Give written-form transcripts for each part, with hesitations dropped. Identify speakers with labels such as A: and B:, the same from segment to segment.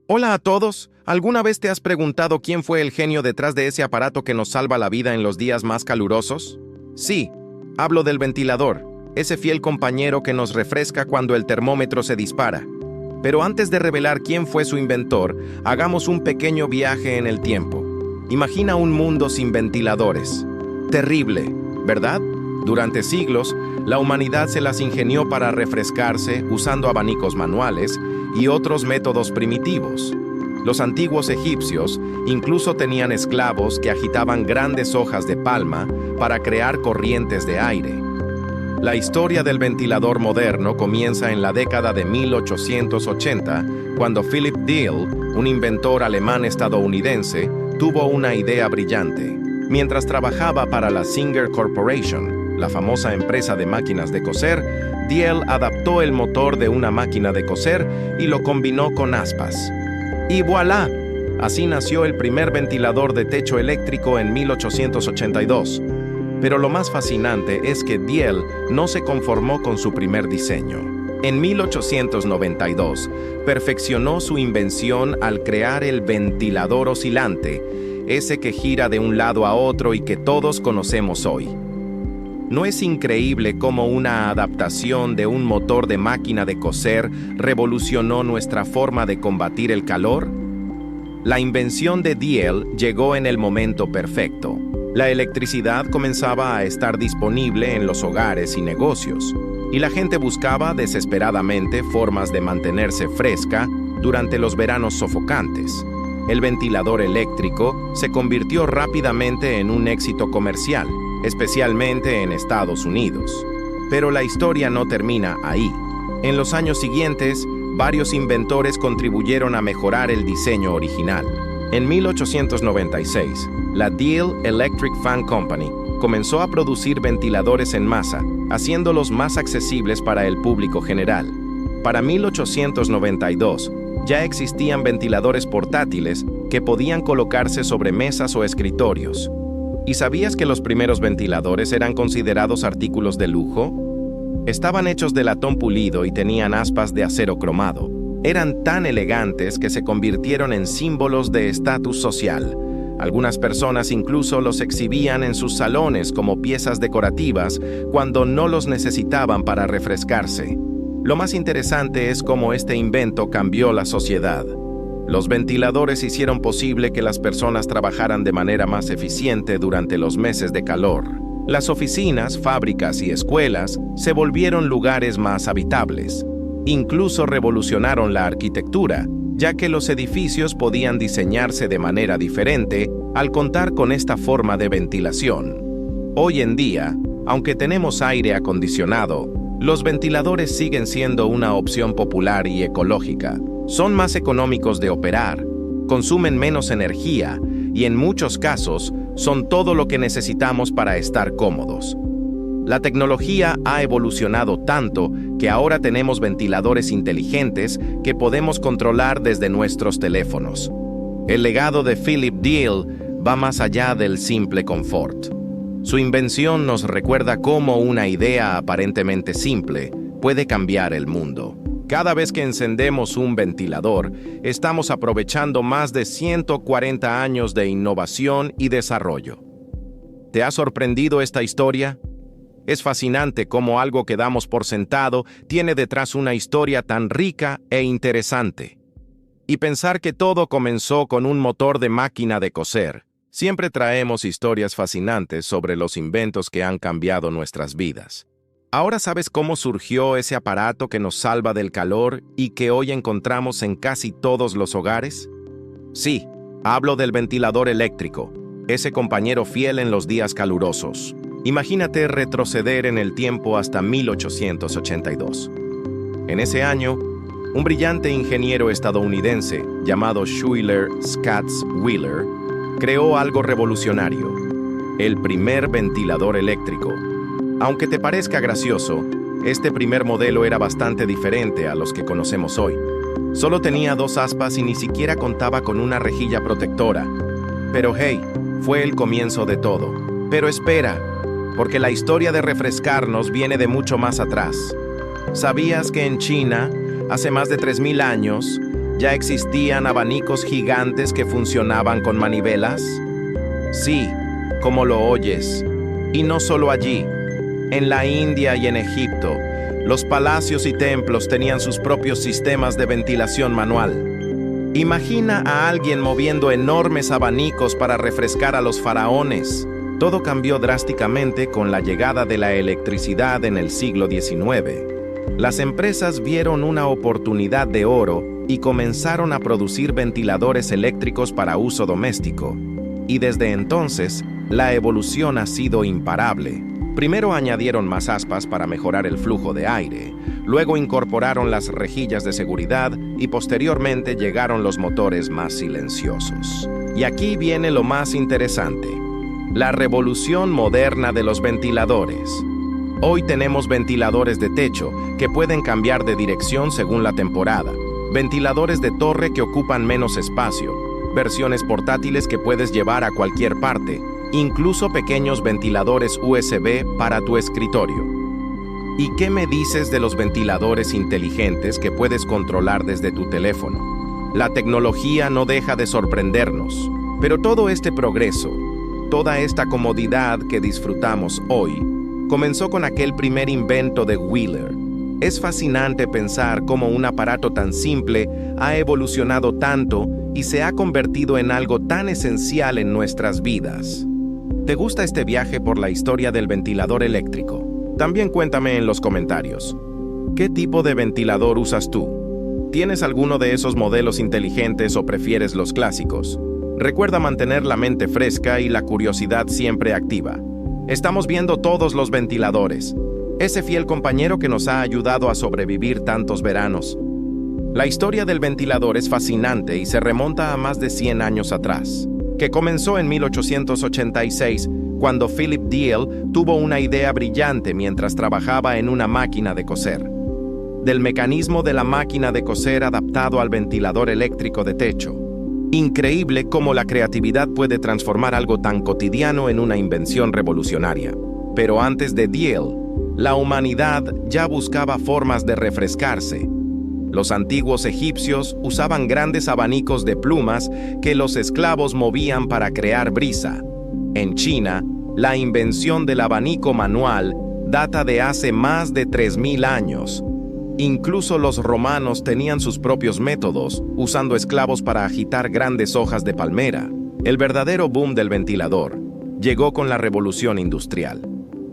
A: Hola a todos. ¿Alguna vez te has preguntado quién fue el genio detrás de ese aparato que nos salva la vida en los días más calurosos? Sí, hablo del ventilador, ese fiel compañero que nos refresca cuando el termómetro se dispara. Pero antes de revelar quién fue su inventor, hagamos un pequeño viaje en el tiempo. Imagina un mundo sin ventiladores. Terrible, ¿verdad? Durante siglos, la humanidad se las ingenió para refrescarse usando abanicos manuales y otros métodos primitivos. Los antiguos egipcios incluso tenían esclavos que agitaban grandes hojas de palma para crear corrientes de aire. La historia del ventilador moderno comienza en la década de 1880, cuando Philip Diehl, un inventor alemán-estadounidense, tuvo una idea brillante. Mientras trabajaba para la Singer Corporation, la famosa empresa de máquinas de coser, Diehl adaptó el motor de una máquina de coser y lo combinó con aspas. ¡Y voilà! Así nació el primer ventilador de techo eléctrico en 1882. Pero lo más fascinante es que Diehl no se conformó con su primer diseño. En 1892, perfeccionó su invención al crear el ventilador oscilante, ese que gira de un lado a otro y que todos conocemos hoy. ¿No es increíble cómo una adaptación de un motor de máquina de coser revolucionó nuestra forma de combatir el calor? La invención de Diehl llegó en el momento perfecto. La electricidad comenzaba a estar disponible en los hogares y negocios, y la gente buscaba desesperadamente formas de mantenerse fresca durante los veranos sofocantes. El ventilador eléctrico se convirtió rápidamente en un éxito comercial, especialmente en Estados Unidos. Pero la historia no termina ahí. En los años siguientes, varios inventores contribuyeron a mejorar el diseño original. En 1896, la Diehl Electric Fan Company comenzó a producir ventiladores en masa, haciéndolos más accesibles para el público general. Para 1892, ya existían ventiladores portátiles que podían colocarse sobre mesas o escritorios. ¿Y sabías que los primeros ventiladores eran considerados artículos de lujo? Estaban hechos de latón pulido y tenían aspas de acero cromado. Eran tan elegantes que se convirtieron en símbolos de estatus social. Algunas personas incluso los exhibían en sus salones como piezas decorativas cuando no los necesitaban para refrescarse. Lo más interesante es cómo este invento cambió la sociedad. Los ventiladores hicieron posible que las personas trabajaran de manera más eficiente durante los meses de calor. Las oficinas, fábricas y escuelas se volvieron lugares más habitables. Incluso revolucionaron la arquitectura, ya que los edificios podían diseñarse de manera diferente al contar con esta forma de ventilación. Hoy en día, aunque tenemos aire acondicionado, los ventiladores siguen siendo una opción popular y ecológica. Son más económicos de operar, consumen menos energía y en muchos casos son todo lo que necesitamos para estar cómodos. La tecnología ha evolucionado tanto que ahora tenemos ventiladores inteligentes que podemos controlar desde nuestros teléfonos. El legado de Philip Diehl va más allá del simple confort. Su invención nos recuerda cómo una idea aparentemente simple puede cambiar el mundo. Cada vez que encendemos un ventilador, estamos aprovechando más de 140 años de innovación y desarrollo. ¿Te ha sorprendido esta historia? Es fascinante cómo algo que damos por sentado tiene detrás una historia tan rica e interesante. Y pensar que todo comenzó con un motor de máquina de coser. Siempre traemos historias fascinantes sobre los inventos que han cambiado nuestras vidas. ¿Ahora sabes cómo surgió ese aparato que nos salva del calor y que hoy encontramos en casi todos los hogares? Sí, hablo del ventilador eléctrico, ese compañero fiel en los días calurosos. Imagínate retroceder en el tiempo hasta 1882. En ese año, un brillante ingeniero estadounidense llamado Schuyler Scatts Wheeler creó algo revolucionario, el primer ventilador eléctrico. Aunque te parezca gracioso, este primer modelo era bastante diferente a los que conocemos hoy. Solo tenía 2 aspas y ni siquiera contaba con una rejilla protectora. Pero hey, fue el comienzo de todo. Pero espera, porque la historia de refrescarnos viene de mucho más atrás. ¿Sabías que en China, hace más de 3000 años, ¿Ya existían abanicos gigantes que funcionaban con manivelas? Sí, como lo oyes. Y no solo allí. En la India y en Egipto, los palacios y templos tenían sus propios sistemas de ventilación manual. Imagina a alguien moviendo enormes abanicos para refrescar a los faraones. Todo cambió drásticamente con la llegada de la electricidad en el siglo XIX. Las empresas vieron una oportunidad de oro y comenzaron a producir ventiladores eléctricos para uso doméstico. Y desde entonces, la evolución ha sido imparable. Primero añadieron más aspas para mejorar el flujo de aire, luego incorporaron las rejillas de seguridad y posteriormente llegaron los motores más silenciosos. Y aquí viene lo más interesante: la revolución moderna de los ventiladores. Hoy tenemos ventiladores de techo que pueden cambiar de dirección según la temporada, ventiladores de torre que ocupan menos espacio, versiones portátiles que puedes llevar a cualquier parte, incluso pequeños ventiladores USB para tu escritorio. ¿Y qué me dices de los ventiladores inteligentes que puedes controlar desde tu teléfono? La tecnología no deja de sorprendernos, pero todo este progreso, toda esta comodidad que disfrutamos hoy, comenzó con aquel primer invento de Wheeler. Es fascinante pensar cómo un aparato tan simple ha evolucionado tanto y se ha convertido en algo tan esencial en nuestras vidas. ¿Te gusta este viaje por la historia del ventilador eléctrico? También cuéntame en los comentarios. ¿Qué tipo de ventilador usas tú? ¿Tienes alguno de esos modelos inteligentes o prefieres los clásicos? Recuerda mantener la mente fresca y la curiosidad siempre activa. Estamos viendo todos los ventiladores, ese fiel compañero que nos ha ayudado a sobrevivir tantos veranos. La historia del ventilador es fascinante y se remonta a más de 100 años atrás, que comenzó en 1886, cuando Philip Deal tuvo una idea brillante mientras trabajaba en una máquina de coser. Del mecanismo de la máquina de coser adaptado al ventilador eléctrico de techo. Increíble cómo la creatividad puede transformar algo tan cotidiano en una invención revolucionaria. Pero antes de Deal, la humanidad ya buscaba formas de refrescarse. Los antiguos egipcios usaban grandes abanicos de plumas que los esclavos movían para crear brisa. En China, la invención del abanico manual data de hace más de 3000 años. Incluso los romanos tenían sus propios métodos, usando esclavos para agitar grandes hojas de palmera. El verdadero boom del ventilador llegó con la Revolución Industrial.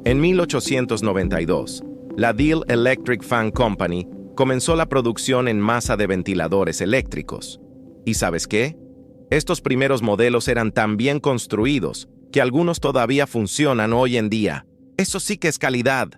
A: En 1892, la Deal Electric Fan Company comenzó la producción en masa de ventiladores eléctricos. ¿Y sabes qué? Estos primeros modelos eran tan bien construidos que algunos todavía funcionan hoy en día. Eso sí que es calidad.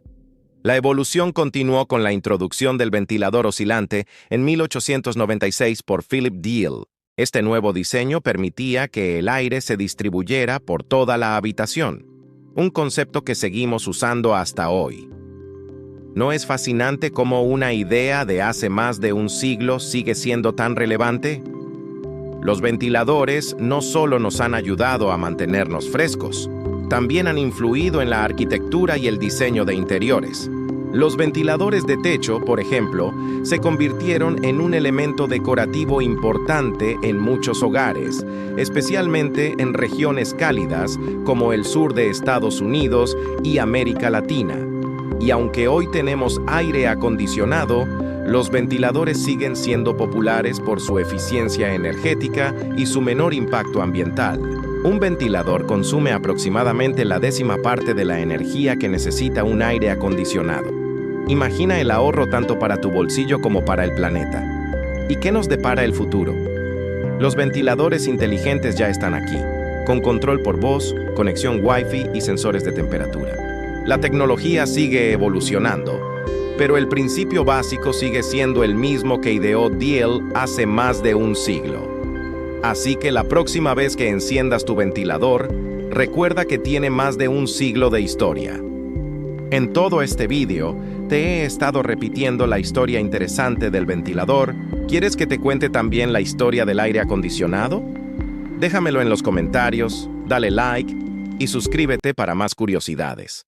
A: La evolución continuó con la introducción del ventilador oscilante en 1896 por Philip Deal. Este nuevo diseño permitía que el aire se distribuyera por toda la habitación, un concepto que seguimos usando hasta hoy. ¿No es fascinante cómo una idea de hace más de un siglo sigue siendo tan relevante? Los ventiladores no solo nos han ayudado a mantenernos frescos, también han influido en la arquitectura y el diseño de interiores. Los ventiladores de techo, por ejemplo, se convirtieron en un elemento decorativo importante en muchos hogares, especialmente en regiones cálidas como el sur de Estados Unidos y América Latina. Y aunque hoy tenemos aire acondicionado, los ventiladores siguen siendo populares por su eficiencia energética y su menor impacto ambiental. Un ventilador consume aproximadamente la 10ª parte de la energía que necesita un aire acondicionado. Imagina el ahorro tanto para tu bolsillo como para el planeta. ¿Y qué nos depara el futuro? Los ventiladores inteligentes ya están aquí, con control por voz, conexión Wi-Fi y sensores de temperatura. La tecnología sigue evolucionando, pero el principio básico sigue siendo el mismo que ideó Deal hace más de un siglo. Así que la próxima vez que enciendas tu ventilador, recuerda que tiene más de un siglo de historia. En todo este vídeo, te he estado repitiendo la historia interesante del ventilador. ¿Quieres que te cuente también la historia del aire acondicionado? Déjamelo en los comentarios, dale like y suscríbete para más curiosidades.